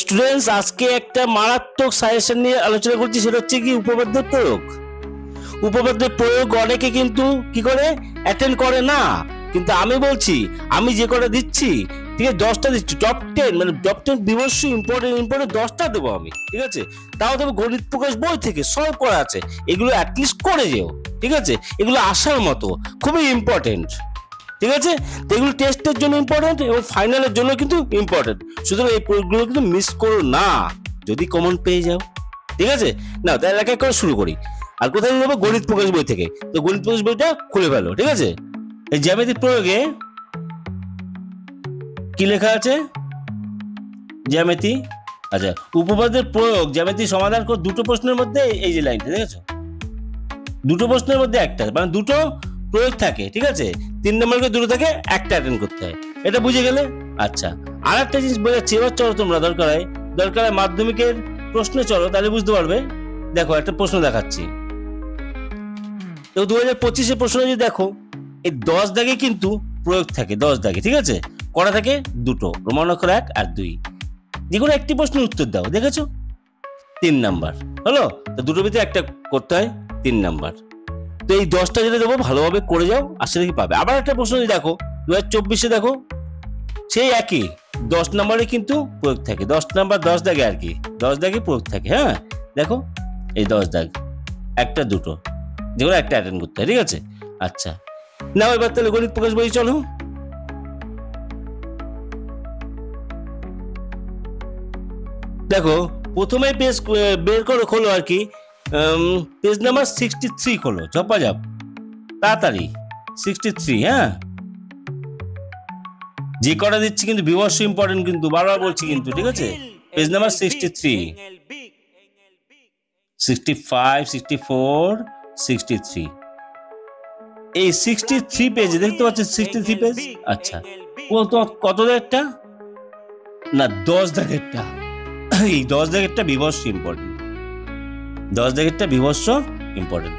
Students, আজকে একটা মারাত্মক সাজেশন নিয়ে আলোচনা করছি, সেটা হচ্ছে কি উপপাদ্যের প্রয়োগ। উপপাদ্যের প্রয়োগ অনেকে কিন্তু কি করে অ্যাটেন্ড করে না, কিন্তু আমি বলছি, আমি যে কটা দিচ্ছি, ঠিক আছে, 10টা দিচ্ছি, টপ 10, মানে টপ 10 বিমর্ষ ইম্পর্টেন্ট 10টা দেবো আমি, ঠিক আছে। তাও দেবো গণিত প্রকাশ বই থেকে, সলভ করা আছে, এগুলো অ্যাটলিস্ট করে যেও, ঠিক আছে। এগুলো আসার মতো, খুবই ইম্পর্টেন্ট, ঠিক আছে। তো এগুলো টেস্টের জন্য ইম্পর্টেন্ট এবং ফাইনালের জন্য কিন্তু ইম্পর্টেন্ট, সুতরাং এই প্রয়োগগুলো কিন্তু মিস করো না যদি কমন পেয়ে যাও, ঠিক আছে। না তাহলে এক এক করে শুরু করি। আর কোথায় নেবো? গণিত প্রকাশ বই থেকে। তো গণিত প্রকাশ বইটা খুলে ফেলো, ঠিক আছে। এই জ্যামিতিক প্রয়োগে কি লেখা আছে? জ্যামিতি, আচ্ছা, উপপাদ্যের প্রয়োগ জ্যামিতি সমাধান করে দুটো প্রশ্নের মধ্যে, এই যে লাইনটা দেখেছো, দুটো প্রশ্নের মধ্যে একটা, মানে দুটো প্রয়োগ থাকে, ঠিক আছে। 3 নম্বরকে দুটো থাকে, একটা অ্যাটেন্ড করতে হয়, এটা বুঝে গেলে। আচ্ছা, আর একটা জিনিস বোঝাচ্ছি, এবার চলো তোমরা দরকার হয় মাধ্যমিকের প্রশ্নে চলো, তাহলে বুঝতে পারবে। দেখো একটা প্রশ্ন দেখাচ্ছি, তো 2025-এর প্রশ্ন যদি দেখো, এই 10 দাগে কিন্তু প্রয়োগ থাকে, 10 দাগে, ঠিক আছে। করা থাকে দুটো, রোমান অক্ষর 1 আর 2, যে কোনো একটি প্রশ্নের উত্তর দাও, দেখেছো, 3 নাম্বার হলো। তো দুটোর ভিতরে একটা করতে হয়, 3 নাম্বার। তো এই 10টা যেটা দেবো, ভালোভাবে করে যাও, আশা দেখি পাবে। আবার একটা প্রশ্ন যদি দেখো 2024-এ দেখো, সেই একই 10 নম্বরে কিন্তু প্রয়োগ থাকে, 10 নাম্বার 10 দাগে আর কি, 10 দাগে প্রয়োগ থাকে। হ্যাঁ দেখো, এই 10 দাগ, একটা দুটো, যেগুলো একটা অ্যাটেন্ড করতে হয়, ঠিক আছে। আচ্ছা, নাও এবার তাহলে গণিত প্রকাশ বই চলো। দেখো প্রথমে পেজ বের করে খোলো আর কি, পেজ নাম্বার 63 খোলো, ঝপাঝপ তাড়াতাড়ি, 63। হ্যাঁ, যে কটা দিচ্ছি কিন্তু বিমর্ষ ইম্পর্টেন্ট, কিন্তু বারবার বলছি কিন্তু, ঠিক আছে। পেজ নাম্বার 63, 65, 64, 63, এই 63 পেজে দেখতে পাচ্ছেন, 63 পেজ। আচ্ছা, কত দাগেরটা? না 10 দাগেরটা, এই 10 দাগেরটা বিমর্ষ ইম্পর্টেন্ট, 10 দাগেরটা বিমর্ষ ইম্পর্টেন্ট,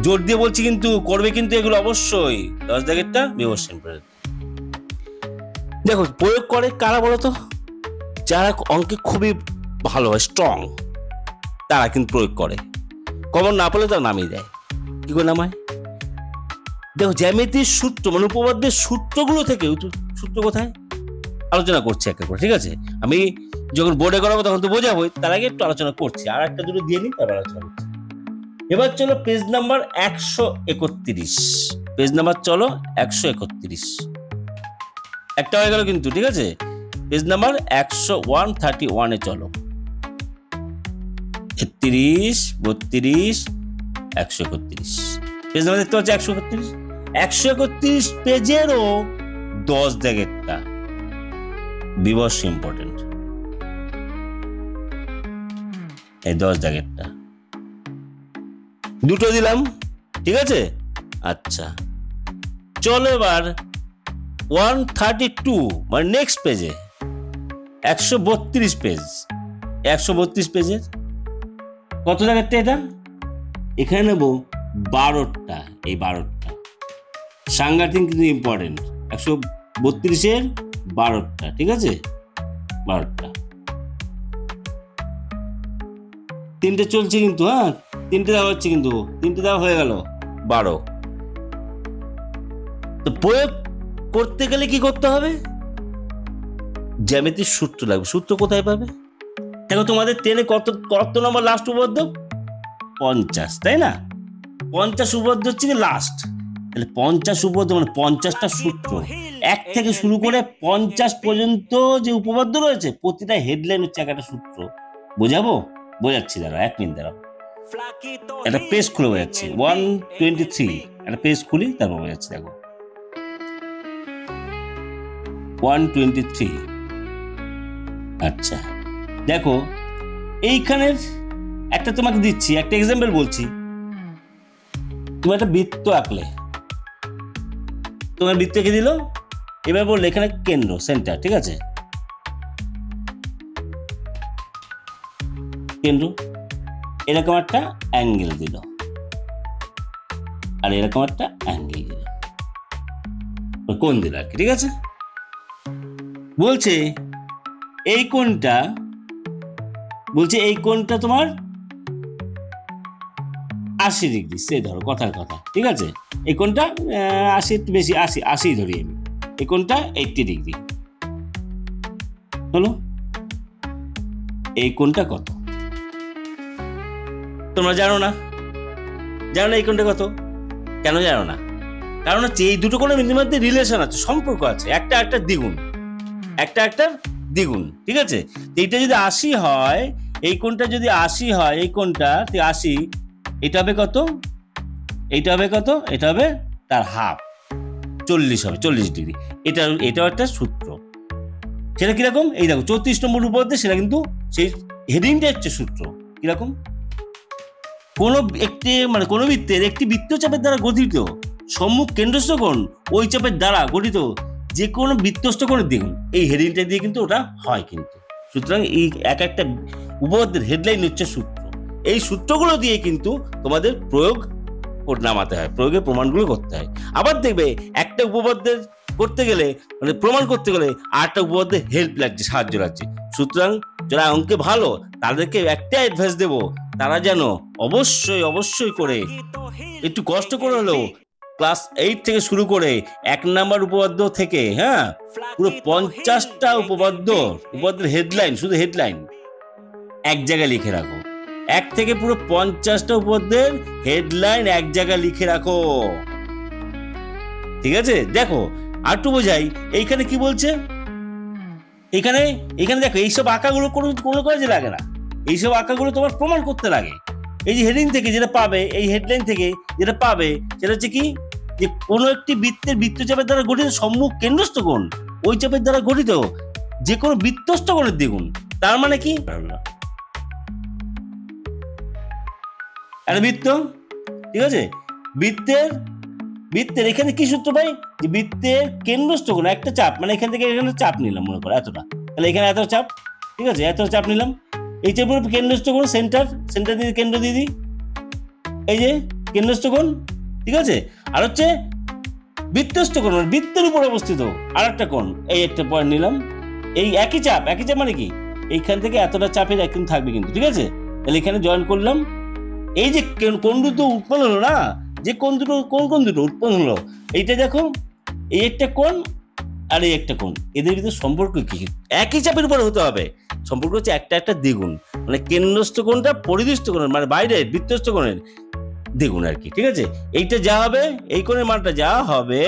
জোর দিয়ে বলছি কিন্তু, করবে কিন্তু এগুলো অবশ্যই, 10 দাগেরটা বিমর্ষ ইম্পর্টেন্ট। দেখো প্রয়োগ করে কারা বলতো? যারা অঙ্কে খুবই ভালো হয়, স্ট্রং, তারা কিন্তু প্রয়োগ করে। কমন না পেলে তারা নামিয়ে দেয়। কি করে নামায়? দেখো জ্যামিতির সূত্র, মানে উপপাদ্যের সূত্রগুলো থেকে, সূত্র কোথায় আলোচনা করছি এক এক করে, ঠিক আছে। আমি যখন বোর্ডে করাবো তখন তো বোঝাবোই, তার আগে একটু আলোচনা করছি, আর একটা দুটো দিয়ে নিই, তারপর আলোচনা করছি। এবার চলো পেজ নাম্বার 131, পেজ নাম্বার চলো 131, একটা হয়ে গেল কিন্তু, ঠিক আছে। পেজ নাম্বার 131-এ চলো, 33, 32, 131 পেজ নাম্বার দেখতে পাচ্ছি, 131 পেজেরও 10 দাগেরটা বিমর্ষ ইম্পর্টেন্ট, এই 10 দাগেরটা দুটো দিলাম, ঠিক আছে। আচ্ছা চলো এবার 132, মানে নেক্সট পেজে 132 পেজ, 132 পেজের কত দাগেরটা? এটা এখানে নেবো 12টা, এই 12টা সাংঘাতিক কিন্তু ইম্পর্টেন্ট, 132-এর 12টা, ঠিক আছে, 12টা, 3টে চলছে কিন্তু, হ্যাঁ 3টে দেওয়া হচ্ছে কিন্তু, 3টে দেওয়া হয়ে গেল 12। তো প্রয়োগ করতে গেলে কি করতে হবে? জ্যামিতির সূত্র লাগবে। সূত্র কোথায় পাবে? দেখো তোমাদের 10-এ কত নম্বর লাস্ট উপপাদ্য? 50, তাই না? 50 উপপাদ্য হচ্ছে কি লাস্ট, তাহলে 50 উপপাদ্য মানে 50টা সূত্র, 1 থেকে শুরু করে 50 পর্যন্ত যে উপপাদ্য রয়েছে, প্রতিটা হেডলাইন হচ্ছে একটা সূত্র। বোঝাচ্ছি, দাঁড়াও 1 মিনিট দাঁড়াও, একটা পেজ খুলে বোঝাচ্ছি। 123, একটা পেজ খুলি, তারপর বোঝাচ্ছি। দেখো 123, আচ্ছা দেখো এইখানের একটা তোমাকে দিচ্ছি, একটা এক্সাম্পল বলছি। তুমি একটা বৃত্ত আঁকলে, তোমার বৃত্ত এঁকে দিল, এবার বললে এখানে কেন্দ্র, সেন্টার, ঠিক আছে, কেন্দ্র, এরকম একটা অ্যাঙ্গেল দিল, আর এরকম একটা অ্যাঙ্গেল দিল, কোণ দিল আর কি, ঠিক আছে। বলছে এই কোণটা তোমার 80 ডিগ্রি, সে ধরো কথার কথা, ঠিক আছে। এই কোণটা 80 একটু বেশি, 80 ধরি আমি। এই কোণটা 80 ডিগ্রি হলো। এই কোণটা কত তোমরা জানো না? এই কোণটা কত? কেন জানো না? কারণ হচ্ছে এই দুটো কোণের মধ্যে রিলেশন আছে, সম্পর্ক আছে, একটা দ্বিগুণ, দ্বিগুণ, ঠিক আছে। এইটা যদি 80 হয়, এই কোণটা যদি 80 হয়, এই কোণটা 80, এটা হবে কত? এটা হবে তার হাফ, 40 হবে, 40 ডিগ্রি। এটাও একটা সূত্র। সেটা কিরকম? এই দেখো 34 নম্বর উপপাদ্য, সেটা কিন্তু সেই হেডিংটা হচ্ছে সূত্র। কিরকম? কোনো বৃত্তের একটি বৃত্তচাপের দ্বারা গঠিত সম্মুখ কেন্দ্রস্থ কোণ ওই চাপের দ্বারা গঠিত যে কোনো বৃত্তস্থ কোণের দ্বিগুণ। এই হেডিংটা দিয়ে কিন্তু ওটা হয় কিন্তু। সুতরাং এই একটা উপপাদ্যের হেডলাইন হচ্ছে সূত্র। এই সূত্রগুলো দিয়ে কিন্তু তোমাদের প্রয়োগ নামাতে হয়, প্রয়োগের প্রমাণগুলো করতে হয়। আবার দেখবে একটা উপপাদ্যের করতে গেলে, প্রমাণ করতে গেলে আরেকটা উপপাদ্যের হেল্প লাগছে, সাহায্য লাগছে। সুতরাং যারা অঙ্কে ভালো তাদেরকে একটা অ্যাডভাইস দেবো, তারা যেন অবশ্যই করে একটু কষ্ট করে হলেও ক্লাস 8 থেকে শুরু করে 1 নাম্বার উপপাদ্য থেকে পুরো 50টা উপপাদ্যের হেডলাইন, শুধু হেডলাইন এক জায়গায় লিখে রাখো। 1 থেকে পুরো 50টা উপপাদ্যের হেডলাইন এক জায়গায় লিখে রাখো, ঠিক আছে। দেখো আর একটু বোঝাই, এইখানে কি বলছে, এখানে দেখো এইসব আঁকাগুলো কোনো কাজে লাগে না। এইসব আঁকাগুলো তোমার প্রমাণ করতে লাগে। এই যে হেডিং থেকে যেটা পাবে, এই হেডলাইন থেকে যেটা পাবে, সেটা হচ্ছে কি, যে কোনো একটি বৃত্তচাপের দ্বারা গঠিত সম্মুখ কেন্দ্রস্থ কোণ ওই চাপের দ্বারা গঠিত যে কোনো বৃত্তস্থ কোণের দ্বিগুণ। তার মানে কি, একটা বৃত্ত, ঠিক আছে, বৃত্তের এখানে কি সূত্র পাই, যে বৃত্তের কেন্দ্রস্থ কোণ একটা চাপ, মানে এখান থেকে এখানে চাপ নিলাম, মনে করো এতটা, তাহলে এখানে এত চাপ, ঠিক আছে, এত চাপ নিলাম। এই চাপের কেন্দ্রস্থ কোণ সেন্টার দিয়ে কেন্দ্র দিয়ে দিই, এই যে কেন্দ্রস্থ কোণ, ঠিক আছে। আর হচ্ছে বৃত্তস্থ কোণ, মানে বৃত্তের উপর অবস্থিত আর একটা কোণ, এই একটা পয়েন্ট নিলাম। এই একই চাপ মানে কি, এইখান থেকে এতটা চাপের একদিন থাকবে কিন্তু, ঠিক আছে। তাহলে এখানে জয়েন করলাম। এই যে কোণ দুটো উৎপন্ন হলো না, যে কোণ দুটো উৎপন্ন হলো, এইটা দেখো, এই একটা কোণ আর এই একটা কোণ, এদের ভিতরে সম্পর্ক কি? একই চাপের উপরে হতে হবে। সম্পর্ক হচ্ছে একটা দ্বিগুণ, মানে কেন্দ্রস্থ কোণটা পরিদৃষ্ট কোণের, মানে বাইরে বৃত্তস্থ কোণের দ্বিগুণ আর কি, ঠিক আছে। এইটা যা হবে, এই কোণের মানটা যা হবে,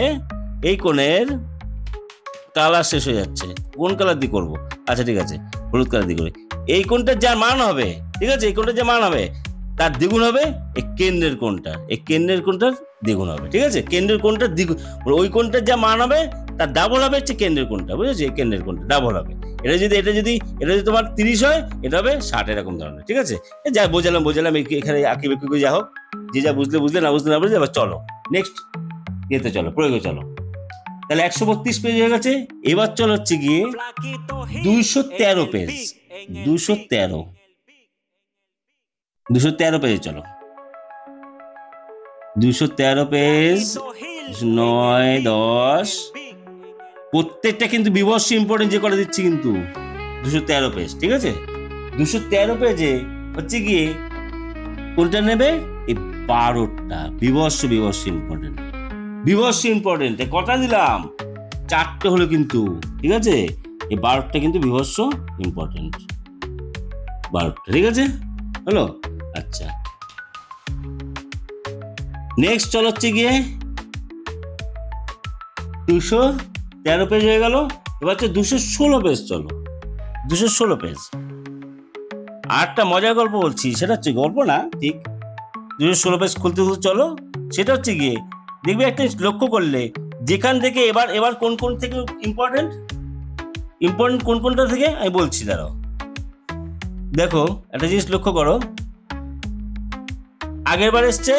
এই কোণের কালার শেষ হয়ে যাচ্ছে, কোন কালার দিয়ে করবো? আচ্ছা ঠিক আছে, হলুদ কালার দিয়ে করি। এই কোণটার যা মান হবে, ঠিক আছে, এই কোণটার যা মান হবে তার দ্বিগুণ হবে এই কেন্দ্রের কোণটার দ্বিগুণ হবে, ঠিক আছে। কেন্দ্রের কোণটার দ্বিগুণ, ওই কোণটার যা মান হবে তার ডাবল হবে হচ্ছে কেন্দ্রের কোণটা, বুঝেছো? এই কেন্দ্রের কোণটা ডাবল হবে। এটা যদি তোমার 30 হয়, এটা হবে 60, এরকম ধরনের, ঠিক আছে। যা বোঝালাম এখানে আঁকি বাকি করে, যা হোক, যে যা বুঝলে না বুঝলে এবার চলো নেক্সট ইয়েতে চলো, প্রয়োগে চলো। তাহলে 132 পেজ হয়ে গেছে। এবার চলো হচ্ছে গিয়ে 213 পেজ, 213 পেজে চলো। 213 পেজ, 9, 10, প্রত্যেকটা কিন্তু বিবর্ষ ইম্পর্টেন্ট যে করে দিচ্ছি কিন্তু। 213 পেজ, ঠিক আছে। 213 পেজে হচ্ছে গিয়ে কোনটা নেবে, এই 12টা বিবর্ষ ইম্পর্টেন্ট। কটা দিলাম? 4টে হলো কিন্তু, ঠিক আছে। এই 12টা কিন্তু বিবর্ষ ইম্পর্টেন্ট, 12টা, ঠিক আছে, হলো। আচ্ছা, নেক্সট চলো হচ্ছে গিয়ে 213 পেজ হয়ে গেল। এবার হচ্ছে 216 পেজ, চলো 216 পেজ। আরেকটা মজার গল্প বলছি, সেটা হচ্ছে গল্প না ঠিক, 216 পেজ খুলতে চলো। সেটা হচ্ছে গিয়ে দেখবে একটা লক্ষ্য করলে, যেখান থেকে এবার কোন থেকে ইম্পর্টেন্ট কোনটা থেকে আমি বলছি, দাঁড়াও। দেখো একটা জিনিস লক্ষ্য করো, আগের বার এসছে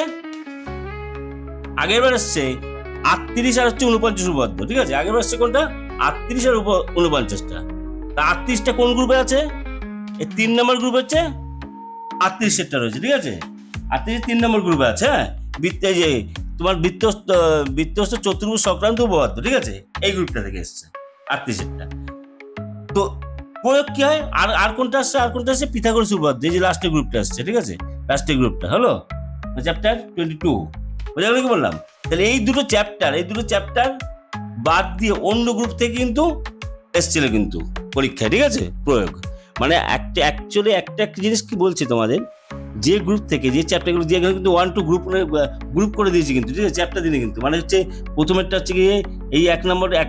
38 আর হচ্ছে 49 উপপাদ্য, ঠিক আছে। আগের বার এসছে কোনটা? 38 আর 49টা। তা 38টা কোন গ্রুপে আছে? এই 3 নম্বর গ্রুপে হচ্ছে 38 সেটটা রয়েছে, ঠিক আছে। 38 3 নম্বর গ্রুপে আছে, হ্যাঁ। বৃত্তে যে তোমার বৃত্তস্থ চতুর্ভুজ সংক্রান্ত উপপাদ্য, ঠিক আছে, এই গ্রুপটা থেকে এসছে 38-এরটা। তো প্রয়োগ কি হয়, আর কোনটা আসছে পিথাগোরাস উপপাদ্য, এই যে লাস্টের গ্রুপটা আসছে, ঠিক আছে, লাস্টের গ্রুপটা হলো চ্যাপ্টার 22। বোঝা গেল কি বললাম? তাহলে এই দুটো চ্যাপ্টার বাদ দিয়ে অন্য গ্রুপ থেকে কিন্তু এসছিল কিন্তু পরীক্ষায়, ঠিক আছে, প্রয়োগ। মানে অ্যাকচুয়ালি একটা জিনিস কি বলছি তোমাদের, যে গ্রুপ থেকে যে চ্যাপ্টারগুলো দিয়ে কিন্তু 1-2 গ্রুপ করে দিয়েছি কিন্তু, ঠিক আছে, চ্যাপ্টার দিনে কিন্তু। মানে হচ্ছে প্রথমেরটা হচ্ছে গিয়ে এই এক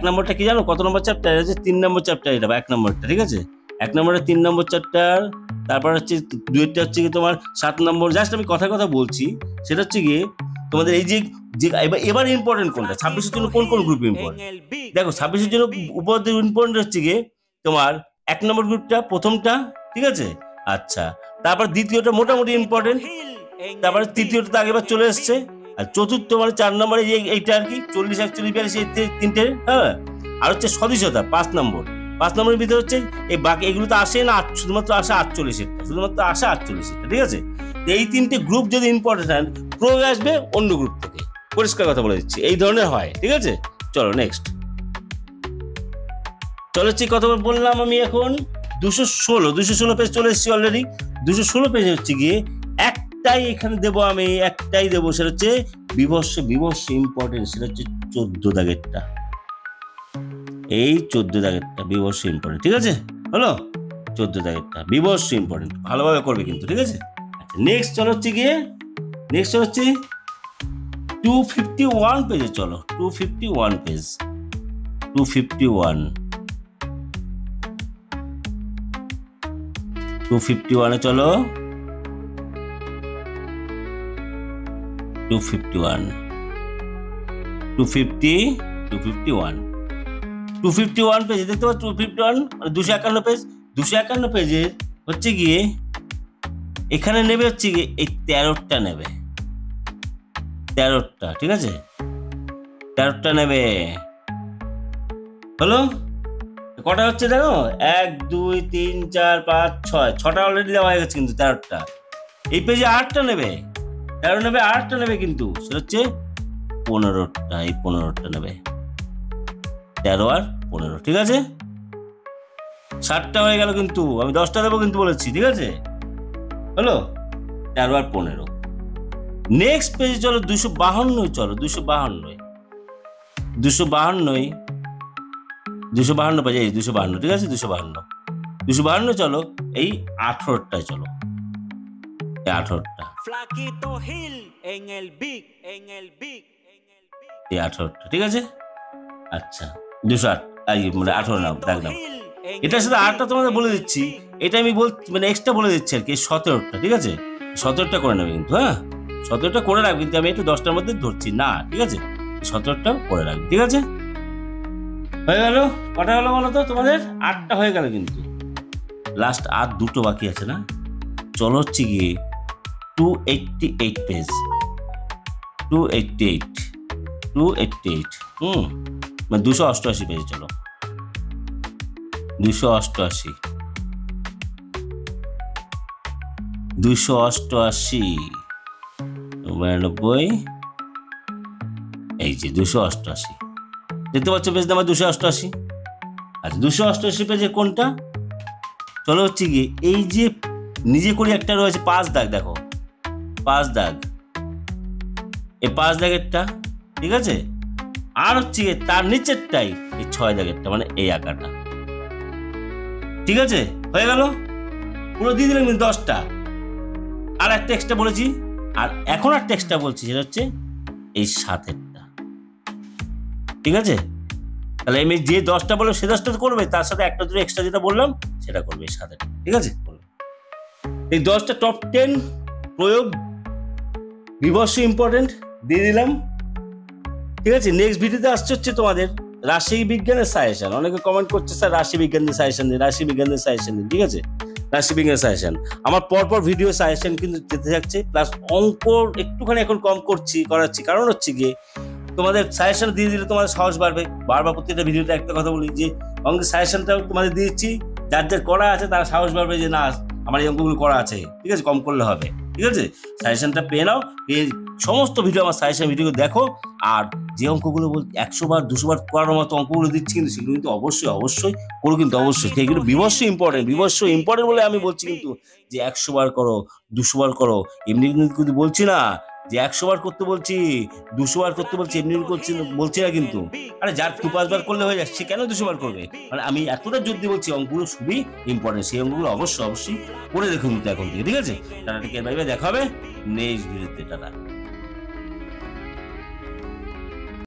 নম্বরটা কি জানো কত নম্বর চ্যাপ্টার? হচ্ছে 3 নম্বর চ্যাপ্টার, এটা 1 নম্বরটা, ঠিক আছে, 1 নম্বরে 3 নম্বর চ্যাপ্টার। তারপর হচ্ছে 2টা হচ্ছে গিয়ে তোমার 7 নম্বর। জাস্ট আমি কথা বলছি, সেটা হচ্ছে গিয়ে তোমাদের এই যে এবার ইম্পর্টেন্ট কোনটা, 26-এর জন্য কোন গ্রুপ ইম্পর্টেন্ট। দেখো 26-এর জন্য উপপাদ্য ইম্পর্টেন্ট হচ্ছে গিয়ে তোমার 1 নম্বর গ্রুপটা, প্রথমটা, ঠিক আছে। আচ্ছা, তারপর দ্বিতীয়টা মোটামুটি ইম্পর্টেন্ট, তারপরে তৃতীয়টা আগেবার চলে এসছে, আর চতুর্থ মানে 4 নম্বরে এইটা আর কি 40, 41, 42 এই 3টে, হ্যাঁ। আর হচ্ছে সদিশতা 5 নম্বর। 5 নম্বরের ভিতরে হচ্ছে এই বাকি এগুলো তো আসে না, শুধুমাত্র আসে 48-এরটা, ঠিক আছে। এই 3টে গ্রুপ যদি ইম্পর্টেন্ট হয়, প্রয়োগ আসবে অন্য গ্রুপ থেকে, পরিষ্কার কথা বলে দিচ্ছি, এই ধরনের হয়, ঠিক আছে। চলো নেক্সট, চলো কথা বললাম আমি এখন 216 পেজ চলে এসেছি অলরেডি। 216 পেজে হচ্ছে গিয়ে একটাই এখানে দেবো আমি, সেটা হচ্ছে বিভৎস ইম্পর্টেন্ট, সেটা হচ্ছে 14 দাগেরটা, এই 14 দাগেরটা বিভৎস ইম্পর্টেন্ট, ঠিক আছে, হলো 14 দাগেরটা বিভৎস ইম্পর্টেন্ট, ভালোভাবে করবে কিন্তু, ঠিক আছে। আচ্ছা নেক্সট চলো হচ্ছে 251 পেজে, চলো 251 পেজ, 251 চলো 251 পেজে দেখতে পাচ্ছ, 251 মানে 251 পেজ। 251 পেজে হচ্ছে গিয়ে এখানে নেবে হচ্ছে গিয়ে এই 13টা নেবে, 13টা, ঠিক আছে, 13টা নেবে, হলো কটা হচ্ছে দেখো, 1 2 3 4 5 6টা অলরেডি দেওয়া হয়ে গেছে কিন্তু 13টা। এই পেজে 8টা নেবে, 8টা নেবে কিন্তু, সেটা হচ্ছে 15টা, এই 15টা নেবে, 13 আর 15, ঠিক আছে, 7টা হয়ে গেল কিন্তু, আমি 10টা দেবো কিন্তু বলেছি, ঠিক আছে, হলো 13 আর 15। নেক্সট পেজে চলো 252, চলো 252 পেজে, এই 252, ঠিক আছে, 252 চলো এই 18টায়, চলো এই 18টা, এই 18টা, ঠিক আছে। আচ্ছা 208, মানে 18 নাম দেখলাম, এটার সাথে 8টা তোমাদের বলে দিচ্ছি, এটা আমি মানে এক্সট্রা বলে দিচ্ছি আর কি, 17টা, ঠিক আছে, 17টা করে নেবে কিন্তু, হ্যাঁ 17টা করে রাখবে কিন্তু, আমি একটু 10টার মধ্যে ধরছি না, ঠিক আছে, 17টা করে রাখবে, ঠিক আছে। হয়ে গেল, কটা হলো বলো তো তোমাদের? 8টা হয়ে গেল কিন্তু, লাস্ট আর 2টো বাকি আছে না। চলো হচ্ছে গিয়ে 288 পেজ, 288 মানে 288 পেজ, চলো 288, এই যে 288 দেখতে পাচ্ছ পেজ নাম্বার 288। আচ্ছা 288 পেজে কোনটা? চলো হচ্ছে গিয়ে এই যে নিজে করি একটা রয়েছে 5 দাগ, দেখো 5 দাগ, এই 5 দাগেরটা, ঠিক আছে, আর হচ্ছে তার নিচেরটাই এই 6 দাগেরটা, মানে এই আঁকাটা, ঠিক আছে, হয়ে গেল, পুরো দিয়ে দিলাম কিন্তু 10টা। আর একটা এক্সট্রা বলেছি, আর এখন একটা এক্সট্রা বলছি, সেটা হচ্ছে এই 7এরটা, ঠিক আছে। তাহলে আমি যে 10টা বললাম সে 10টা করবে, তার সাথে একটা দুটো এক্সট্রা যেটা বললাম সেটা করবে, এই 7এরটা, ঠিক আছে। এই 10টা টপ 10 প্রয়োগ বিভৎস ইম্পর্টেন্ট দিয়ে দিলাম, ঠিক আছে। নেক্সট ভিডিওতে আসছে হচ্ছে তোমাদের রাশি বিজ্ঞানের সাজেশন। অনেকে কমেন্ট করছে স্যার রাশি বিজ্ঞানের সাজেশন দিন, ঠিক আছে, রাশি বিজ্ঞানের সাজেশন। আমার পরপর ভিডিও সাজেশন কিন্তু যেতে থাকছে, প্লাস অঙ্ক একটুখানি এখন কম করাচ্ছি, কারণ হচ্ছে গিয়ে তোমাদের সাজেশন দিয়ে দিলে তোমাদের সাহস বাড়বে। বারবার প্রত্যেকটা ভিডিওতে একটা কথা বলি যে অঙ্কের সাজেশনটাও তোমাদের দিচ্ছি, যার করা আছে তারা সাহস বাড়বে যে না আমার এই অঙ্কগুলো করা আছে, ঠিক আছে, কম করলে হবে, ঠিক ঠিক আছে? সাজেশনটা পেয়ে নাও, পেয়ে সমস্ত ভিডিও আমার সাজেশন ভিডিও দেখো। আর যে অঙ্কগুলো 100 বার 200 বার করার মতো অঙ্কগুলো দিচ্ছি কিন্তু সেগুলো কিন্তু অবশ্যই করো, কিন্তু অবশ্যই সেগুলো বিবস্য ইম্পর্টেন্ট বলে আমি বলছি কিন্তু, যে 100 বার করো 200 বার করো এমনি কিন্তু বলছি না যে 100 বার করতে বলছি, 200 বার করতে বলছি, এমনি বলছি না কিন্তু। আরে যার 2-5 বার করলে হয়ে যাচ্ছে, সে কেন 200 বার করবে? মানে আমি এতটা জোর দিয়ে বলছি অঙ্কগুলো খুবই ইম্পর্টেন্ট, সেই অঙ্কগুলো অবশ্যই করে দেখুন কিন্তু এখন থেকে, ঠিক আছে? Tata, take care, bye bye, দেখা হবে নেক্সট ভিডিওতে, টাটা।